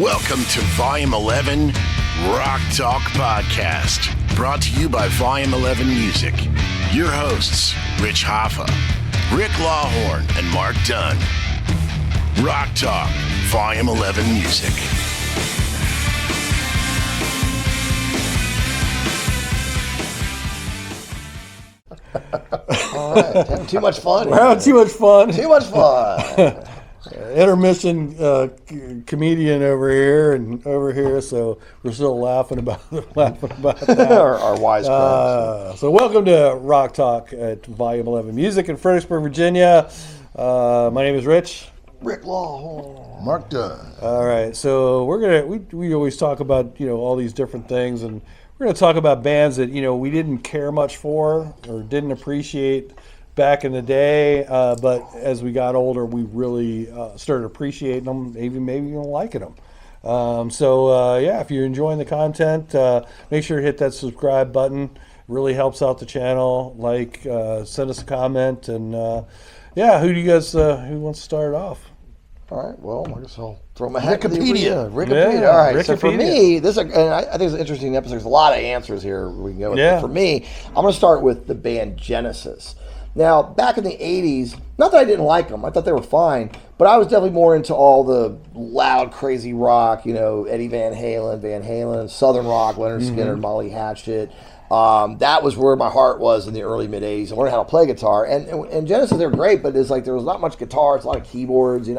Welcome to Volume 11 Rock Talk Podcast, brought to you by Volume 11 Music. Your hosts, Rich Hoffa, Rick Lawhorn, and Mark Dunn. Rock Talk, Volume 11 Music. All right, having too much fun. We're having too much fun. Too much fun. Intermission comedian over here, so we're still laughing about that. our wise crowd. So welcome to Rock Talk at Volume 11 Music in Fredericksburg, Virginia. My name is Rich. Rick Lawhorn. Mark Dunn. All right, so we always talk about all these different things, and we're gonna talk about bands that we didn't care much for or didn't appreciate back in the day, but as we got older, we really started appreciating them, maybe even liking them. If you're enjoying the content, make sure to hit that subscribe button. It really helps out the channel. Send us a comment, and who wants to start it off? All right, well, I guess I'll throw my hat Wikipedia. Wikipedia. All right, so for me, I think it's an interesting episode. There's a lot of answers here we can go with. Yeah. But for me, I'm going to start with the band Genesis. Now, back in the 80s, not that I didn't like them. I thought they were fine. But I was definitely more into all the loud, crazy rock, Eddie Van Halen, Southern rock, Leonard Skinner, Molly Hatchet. That was where my heart was in the early, mid-80s. I learned how to play guitar. And Genesis, they're great, but it's like there was not much guitar. It's a lot of keyboards, And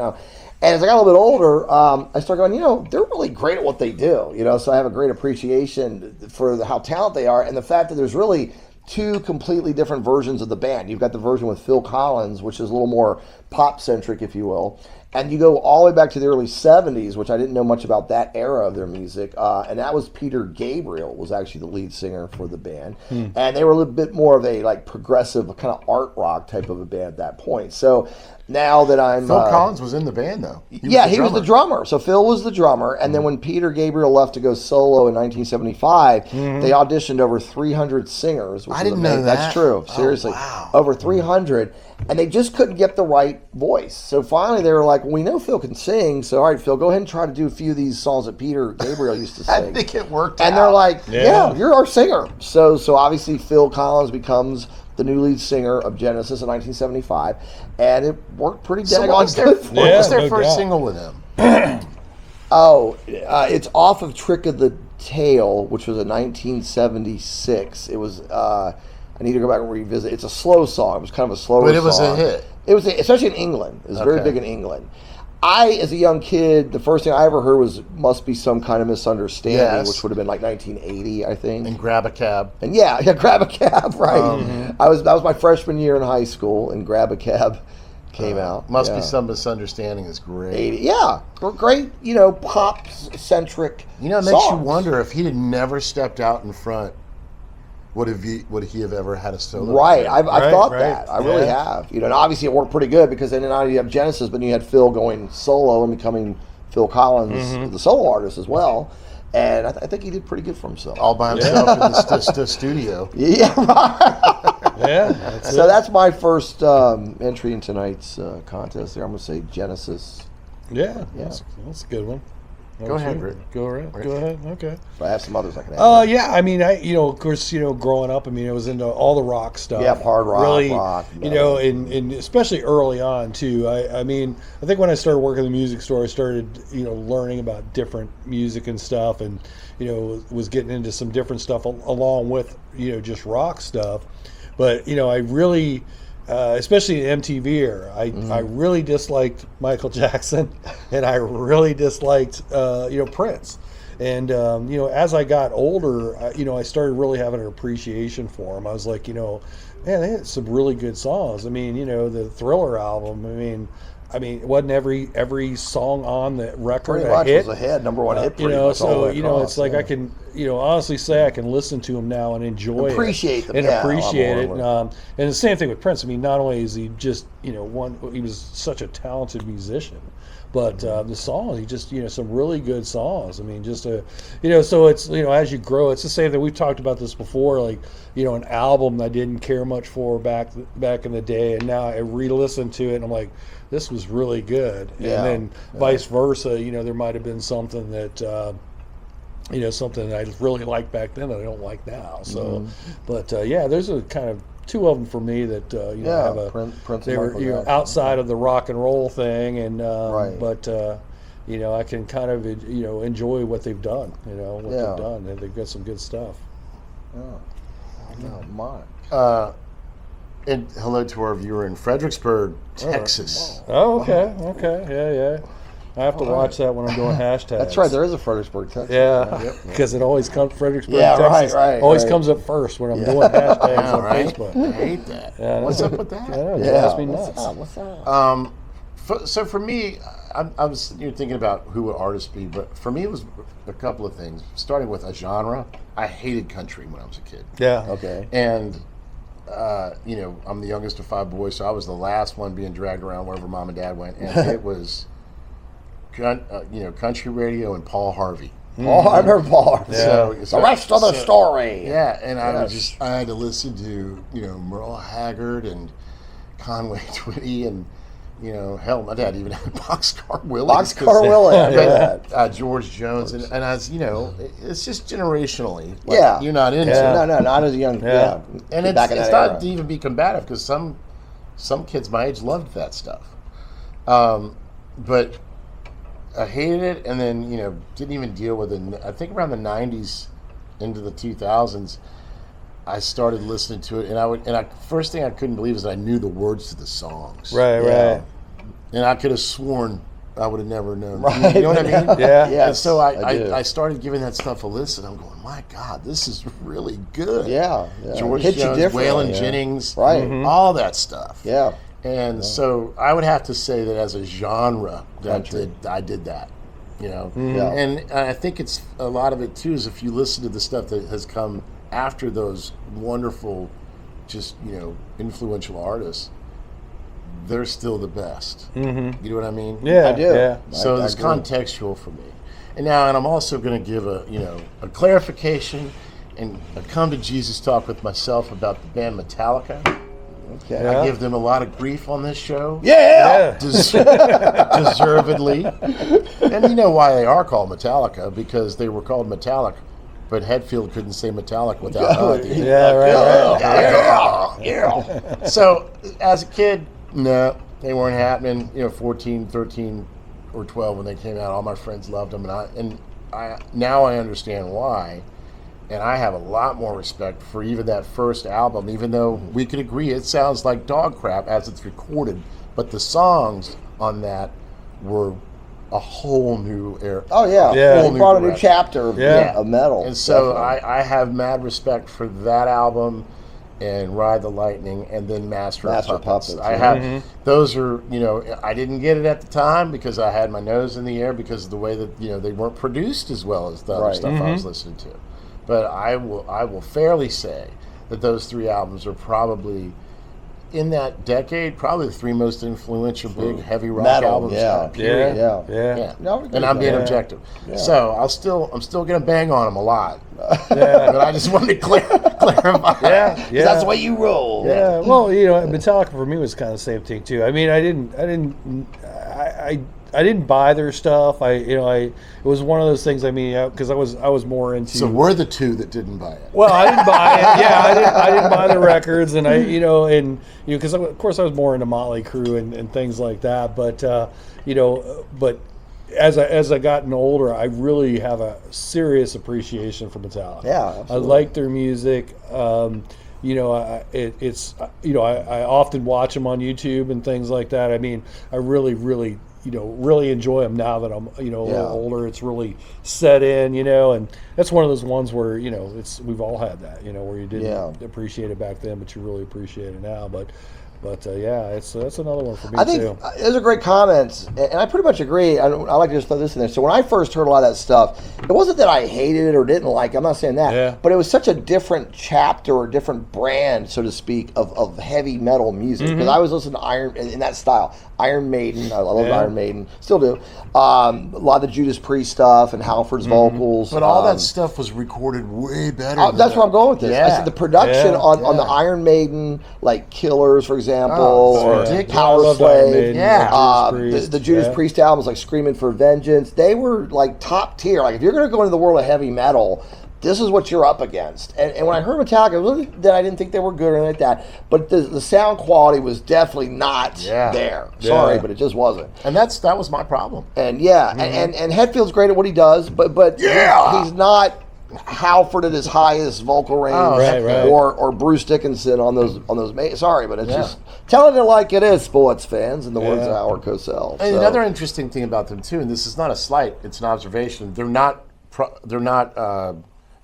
as I got a little bit older, I started going, they're really great at what they do. So I have a great appreciation for how talented they are and the fact that there's really two completely different versions of the band. You've got the version with Phil Collins, which is a little more pop-centric, if you will. And you go all the way back to the early 70s, which I didn't know much about that era of their music. And that was Peter Gabriel was actually the lead singer for the band. And they were a little bit more of a progressive kind of art rock type of a band at that point. So now that I'm... Phil Collins was in the band, though. He was the drummer. So Phil was the drummer. And then when Peter Gabriel left to go solo in 1975, they auditioned over 300 singers. I didn't know that. That's true. Seriously. Oh, wow. Over 300. And they just couldn't get the right voice. So finally they were like, well, we know Phil can sing. So all right, Phil, go ahead and try to do a few of these songs that Peter Gabriel used to sing. I think it worked out. And they're like, yeah, you're our singer. So obviously Phil Collins becomes the new lead singer of Genesis in 1975, and it worked pretty So daggone what was their first single with him? It's off of Trick of the Tail, which was in 1976. It was, I need to go back and revisit. It's a slow song. It was kind of a slower song. But it was a hit. It was, especially in England. It was very big in England. As a young kid, the first thing I ever heard was Must Be Some Kind of Misunderstanding, which would have been like 1980, I think. And Grab a Cab. And Grab a Cab, right. That was my freshman year in high school, and Grab a Cab came out. Must Be Some Misunderstanding is great. Great, pop-centric It makes you wonder if he had never stepped out in front, would he have ever had a solo? Right, I've thought that. I really have. And obviously it worked pretty good because then not only you have Genesis, but you had Phil going solo and becoming Phil Collins, the solo artist as well. And I think he did pretty good for himself. All by himself in the studio. Yeah, right. So that's my first entry in tonight's contest there. I'm going to say Genesis. Yeah. That's a good one. Go ahead, Rick. Go ahead. Okay. So I have some others I can add. Of course, growing up, I was into all the rock stuff. Yeah, hard rock, really, rock. And especially early on too. I think when I started working in the music store, I started, learning about different music and stuff, and was getting into some different stuff along with, just rock stuff. But I really. Especially in MTV era, I really disliked Michael Jackson, and I really disliked Prince. And as I got older, I started really having an appreciation for him. I was like, man, they had some really good songs. The Thriller album. It wasn't every song on the record pretty much hit. was a hit, number one hit. Pretty much so across, it's like I can honestly say I can listen to him now and appreciate them, and appreciate it. And the same thing with Prince. Not only is he just he was such a talented musician, But the songs, he just, some really good songs. I mean, just so it's, as you grow, it's the same thing. We've talked about this before, like, an album I didn't care much for back in the day, and now I re-listened to it, and I'm like, this was really good. Yeah. And then vice versa, there might have been something that, something that I really liked back then that I don't like now. So, but there's a kind of two of them for me that have a Prince they and were Michael outside of the rock and roll thing, and Right. but I can kind of enjoy what they've done. What they've done, and they've got some good stuff. Oh my. And hello to our viewer in Fredericksburg, Texas. Oh, okay, yeah. I have to watch that when I'm doing hashtags. That's right. There is a Fredericksburg, Texas. Yeah, because it always comes Fredericksburg, Yeah, Texas. right, always right. comes up first when I'm doing hashtags on Right? Facebook. I hate that. Yeah, What's up with that? Yeah, it Yeah. drives me nuts. What's up? So for me, I was thinking about who would artists be, but for me it was a couple of things. Starting with a genre, I hated country when I was a kid, Yeah. Okay. and I'm the youngest of 5 boys, so I was the last one being dragged around wherever mom and dad went, and it was, country radio and Paul Harvey. I remember Paul Harvey. So The rest of the story. Yeah, and Yes. I had to listen to Merle Haggard and Conway Twitty and hell, my dad even had Boxcar Willie. Boxcar Willie. I know that. George Jones, and as it's just generationally. Yeah. You're not into. Yeah. No, not as a young. Yeah. And it's back in not that era. to even be combative because some kids my age loved that stuff, but I hated it, and then didn't even deal with it. I think around the '90s into the 2000s, I started listening to it, and first thing I couldn't believe is that I knew the words to the songs. Right. And I could have sworn I would have never known. Right. You know what I mean? Yeah. Yes, And so I do. I started giving that stuff a listen. I'm going, my God, this is really good. Yeah. George Hits you Jones, differently. Waylon Jennings, Right. all that stuff. Yeah. And so I would have to say that as a genre, Country. I did that. Yeah. And I think it's a lot of it too is if you listen to the stuff that has come after those wonderful, just influential artists, they're still the best. You know what I mean? Yeah. I do. Yeah. So I it's agree. contextual for me. And I'm also going to give a clarification and a come to Jesus talk with myself about the band Metallica. Okay. Yeah. I give them a lot of grief on this show. Yeah. Deservedly. And you know why they are called Metallica, because they were called Metallic, but Hetfield couldn't say Metallic without "oh" at the end. Yeah. Right. Yeah. So as a kid, no, they weren't happening. 14, 13, or 12 when they came out, all my friends loved them, and I now I understand why. And I have a lot more respect for even that first album, even though we could agree it sounds like dog crap as it's recorded. But the songs on that were a whole new era. Oh yeah. Yeah. They brought a new chapter of, Yeah. of metal. And so definitely. I have mad respect for that album and Ride the Lightning and then Master of Puppets. I have those are, I didn't get it at the time because I had my nose in the air because of the way that, they weren't produced as well as the other Right. stuff I was listening to. But I will fairly say that those 3 albums are probably in that decade, probably the 3 most influential big heavy rock Metal, albums. yeah. Period. Yeah. Yeah. No, I agree And I'm with being that. objective. Yeah. So I'm still gonna bang on them a lot. But I just wanted to clarify. Yeah. 'Cause that's the way you roll. Yeah, well, Metallica for me was kind of the same thing too. I mean, I didn't buy their stuff. It was one of those things. I mean, because I was more into. So we're the 2 that didn't buy it. Well, I didn't buy it. Yeah, I didn't buy the records, and because of course I was more into Motley Crue and things like that. But but as I gotten older, I really have a serious appreciation for Metallica. Yeah, I absolutely. like their music. I often watch them on YouTube and things like that. I mean, I really enjoy them now that I'm, a little older. It's really set in, and that's one of those ones where, we've all had that, where you didn't appreciate it back then, but you really appreciate it now. But But that's another one for me I think too. those are great comments, and I pretty much agree. I like to just throw this in there. So when I first heard a lot of that stuff, it wasn't that I hated it or didn't like it. I'm not saying that, but it was such a different chapter or different brand, so to speak, of heavy metal music. Because I was listening to Iron in that style. Iron Maiden, I love Iron Maiden, still do. A lot of the Judas Priest stuff and Halford's vocals. But all that stuff was recorded way better. That's where I'm going with this. Yeah. I said the production on the Iron Maiden, like Killers, for example, or Power Slave, the Judas Priest albums like Screaming for Vengeance, they were like top tier. Like if you're going to go into the world of heavy metal, this is what you're up against. And when I heard Metallica, it wasn't that I didn't think they were good or anything like that, but the sound quality was definitely not there. Sorry, but it just wasn't. And that was my problem. And and Hetfield's great at what he does, but he's not Halford at his highest vocal range, or Bruce Dickinson on those. Sorry, but it's just telling it like it is, sports fans, in the words of Howard Cosell. And another interesting thing about them too, and this is not a slight; it's an observation. They're not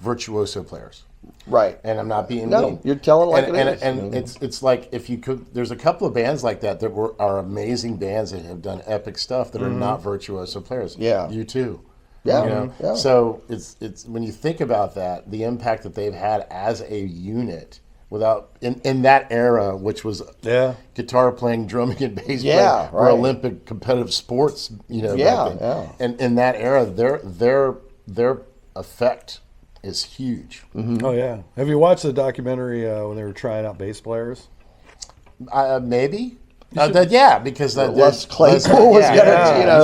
virtuoso players, right? And I'm not being mean. You're telling like it is. And it's like if you could. There's a couple of bands like that are amazing bands that have done epic stuff that are not virtuoso players. Yeah, you too. Yeah. So it's when you think about that, the impact that they've had as a unit without in that era, which was guitar playing, drumming, and bass playing were Olympic competitive sports, back then. And in that era, their effect is huge. Oh yeah. Have you watched the documentary when they were trying out bass players? Maybe. Because Les Claypool was going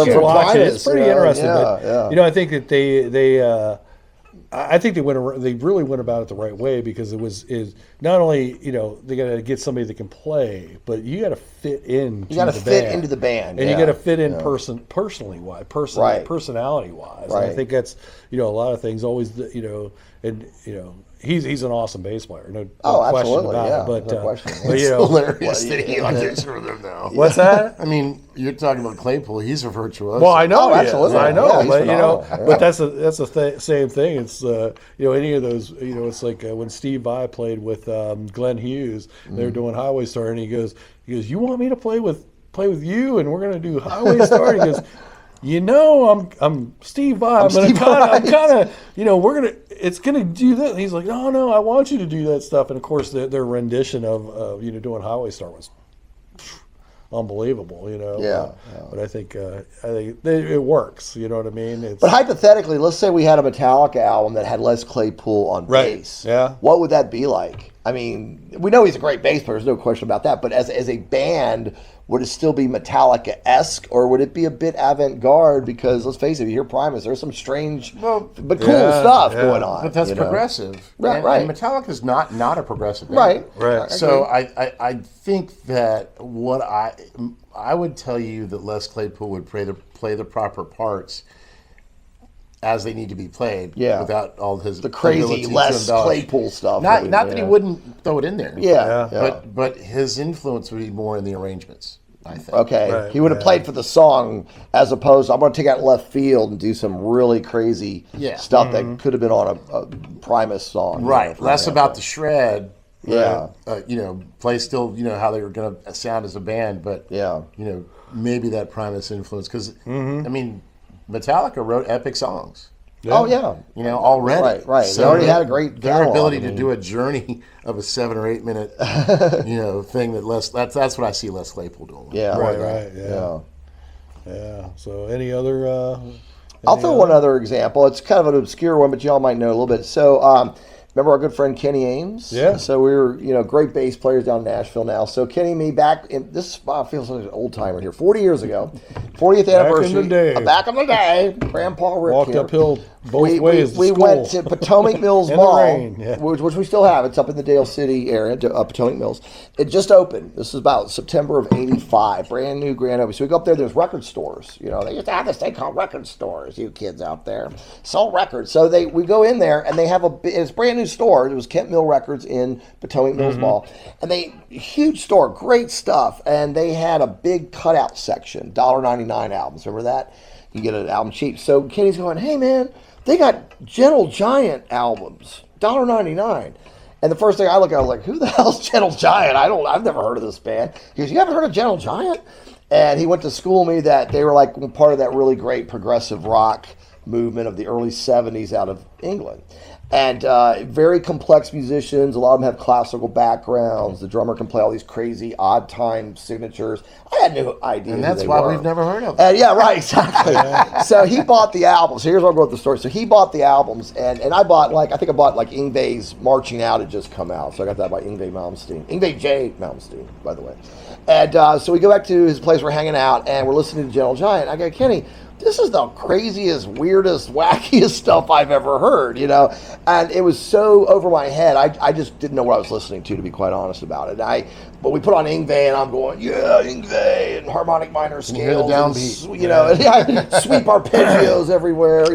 to watch it. It's pretty interesting. I think that they I think they really went about it the right way, because is not only they got to get somebody that can play, but you got to fit in. You got to fit into the band, and you got to fit in personality wise. And I think that's a lot of things always He's an awesome bass player. No question about it. But, no question. But hilarious that he auditions for them now. What's that? I mean, you're talking about Claypool. He's a virtuoso. Well, I know. Absolutely. I know. But but that's the same thing. It's any of those. It's like when Steve Vai played with Glenn Hughes. They were doing Highway Star, and he goes, you want me to play with you, and we're gonna do Highway Star? And he goes, I'm Steve Vai. I'm kind of, it's gonna do that. He's like, no, I want you to do that stuff. And of course, their rendition of doing Highway Star was unbelievable. But I think it works. You know what I mean? But hypothetically, let's say we had a Metallica album that had Les Claypool on bass. Yeah. What would that be like? I mean, we know he's a great bass player. There's no question about that. But as a band, would it still be Metallica-esque, or would it be a bit avant-garde? Because let's face it, you hear Primus, there's some strange but cool stuff going on. But that's progressive, right? And Metallica's not a progressive band, right. So I think that what I would tell you that Les Claypool would play the proper parts as they need to be played, without all the crazy Les Claypool stuff. Not that he wouldn't throw it in there, yeah. But his influence would be more in the arrangements, I think. Okay, he would have played for the song as opposed to, I'm going to take out left field and do some really crazy stuff that could have been on a Primus song. Right, less about the shred. Yeah. Play still, how they were going to sound as a band, but maybe that Primus influence, because I mean, Metallica wrote epic songs. Yeah. Oh yeah, already. Right. So they already had a great their ability to do a journey of a 7 or 8 minute, thing that's what I see Les Claypool doing. Yeah. Right. Yeah. So any other? I'll throw one other example. It's kind of an obscure one, but y'all might know a little bit. So. Remember our good friend Kenny Ames? Yeah. So we were, great bass players down in Nashville now. So Kenny and me back in this feels like an old timer here. 40 years ago, 40th anniversary. Back in the day. Grandpa Rick walked here. uphill both ways. We went to Potomac Mills Mall, which we still have. It's up in the Dale City area, Potomac Mills. It just opened. This is about September of '85. Brand new grand opening. So we go up there. There's record stores. They used to have this thing called record stores. You kids out there sold records. So we go in there and they have it's brand new store. It was Kent Mill Records in Potomac Mills Mall, and huge store, great stuff. And they had a big cutout section, $1.99 albums. Remember that? You get an album cheap. So Kenny's going, hey man, they got Gentle Giant albums, $1.99. And the first thing I look at, I was like, who the hell's Gentle Giant? I've never heard of this band. He goes, you haven't heard of Gentle Giant? And he went to school me that they were like part of that really great progressive rock movement of the early 70s out of England. And very complex musicians. A lot of them have classical backgrounds. The drummer can play all these crazy odd time signatures. I had no idea. And that's why we've never heard of them. Yeah, right, exactly. So he bought the albums. So here's where I'll go with the story. So he bought the albums, and I bought I bought Yngwie's Marching Out had just come out. So I got that by Yngwie Malmsteen. Yngwie J. Malmsteen, by the way. And so we go back to his place, we're hanging out, and we're listening to Gentle Giant. I go, Kenny, this is the craziest, weirdest, wackiest stuff I've ever heard, And it was so over my head, I just didn't know what I was listening to be quite honest about it. But we put on Yngwie, and I'm going, yeah, Yngwie, and harmonic minor scales. You hear the downbeat. Sweep arpeggios everywhere,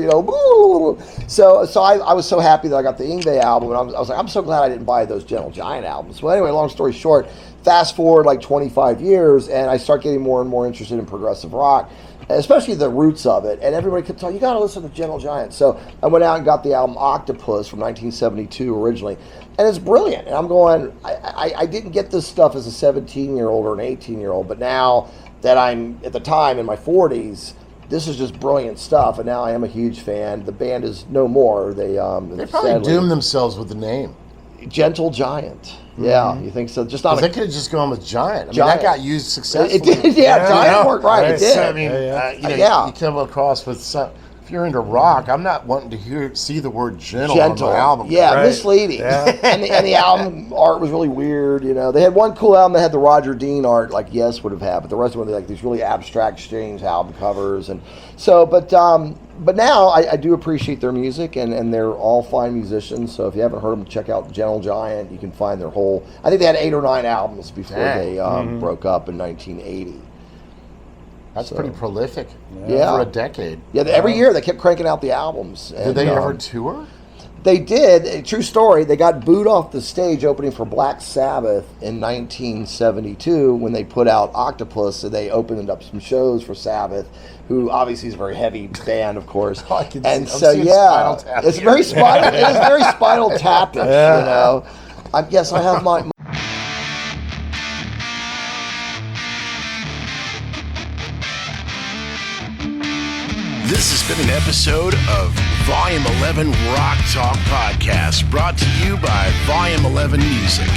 So I was so happy that I got the Yngwie album, and I was like, I'm so glad I didn't buy those Gentle Giant albums. Well, anyway, long story short, fast forward 25 years, and I start getting more and more interested in progressive rock, especially the roots of it. And everybody kept telling you got to listen to Gentle Giant. So I went out and got the album Octopus from 1972 originally, and it's brilliant. And I'm going, I didn't get this stuff as a 17-year-old or an 18-year-old, but now that I'm at the time in my 40s, this is just brilliant stuff. And now I am a huge fan. The band is no more. They probably doomed themselves with the name. Gentle Giant. Yeah, you think so? Just not. They could have just gone with Giant. That got used successfully. It did. Yeah, Giant worked right. It did. So, you come across with some. If you're into rock, I'm not wanting to see the word gentle on my album. Yeah, misleading. Yeah. and the album art was really weird. They had one cool album that had the Roger Dean art, like Yes would have had, but the rest of them were these really abstract, strange album covers, and so. But now I do appreciate their music, and they're all fine musicians. So if you haven't heard them, check out Gentle Giant. You can find their whole. I think they had 8 or 9 albums before they broke up in 1980. That's pretty prolific. Yeah, for a decade. Yeah, every year they kept cranking out the albums. Did they ever tour? They did. A true story. They got booed off the stage opening for Black Sabbath in 1972 when they put out Octopus. So they opened up some shows for Sabbath, who obviously is a very heavy band, of course. It's very spinal. It is very Spinal Tap-ish, Yes, I have my. This has been an episode of Volume 11 Rock Talk Podcast, brought to you by Volume 11 Music.